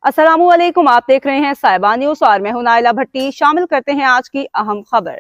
अस्सलामुअलैकुम, आप देख रहे हैं साहिबा न्यूज और मैं हूं नाइला भट्टी। शामिल करते हैं आज की अहम खबर।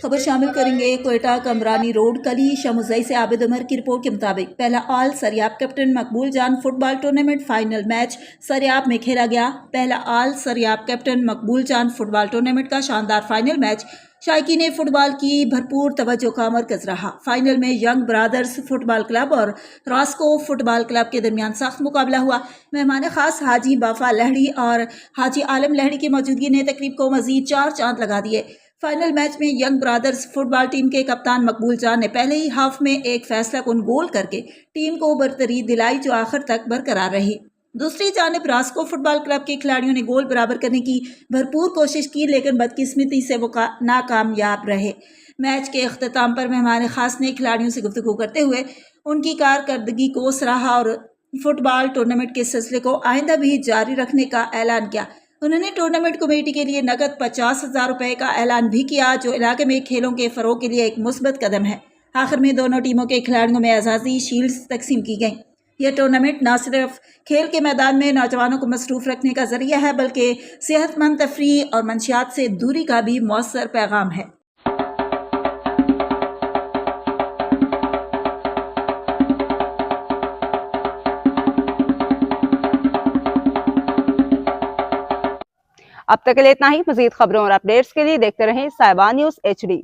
खबर शामिल करेंगे। क्वेटा कमरानी रोड कली शमुजई से आबिद उमर की रिपोर्ट के मुताबिक पहला ऑल सरियाब कैप्टन मकबूल जान football tournament final match Sariab में खेला गया। पहला ऑल सरियाब कैप्टन मकबूल जान फुटबॉल टूर्नामेंट का शानदार फाइनल मैच शायकीन फुटबॉल की भरपूर तवज्जो का मरकज रहा। फाइनल में यंग ब्रादर्स फुटबॉल क्लब और रॉस्को फुटबॉल क्लब के दरमियान सख्त मुकाबला हुआ। मेहमान खास हाजी बाफा लहड़ी और हाजी आलम लहड़ी की मौजूदगी ने तकरीब को मजीद 4 चांद लगा दिए। फाइनल मैच में यंग ब्रादर्स फुटबॉल टीम के कप्तान मकबूल जान ने पहले ही हाफ में एक फैसला कुन गोल करके टीम को बरतरी दिलाई जो आखिर तक बरकरार रही। दूसरी जानिब रास्को फुटबॉल क्लब के खिलाड़ियों ने गोल बराबर करने की भरपूर कोशिश की, लेकिन बदकिस्मती से वो नाकामयाब रहे। मैच के अख्ताम पर मेहमान खास ने खिलाड़ियों से गुफ्तगू करते हुए उनकी कारकर्दगी को सराहा और फुटबॉल टूर्नामेंट के सिलसिले को आइंदा भी जारी रखने का ऐलान किया। उन्होंने टूर्नामेंट कमेटी के लिए नकद 50,000 रुपए का ऐलान भी किया, जो इलाके में खेलों के फरोग के लिए एक मुस्बत कदम है। आखिर में दोनों टीमों के खिलाड़ियों में एजाजी शील्ड्स तकसीम की गई। यह टूर्नामेंट न सिर्फ खेल के मैदान में नौजवानों को मसरूफ रखने का जरिया है, बल्कि सेहतमंद तफरी और मंशियात से दूरी का भी मौसर पैगाम है। अब तक के लिए इतना ही। मजीद खबरों और अपडेट्स के लिए देखते रहें साहिबा न्यूज HD।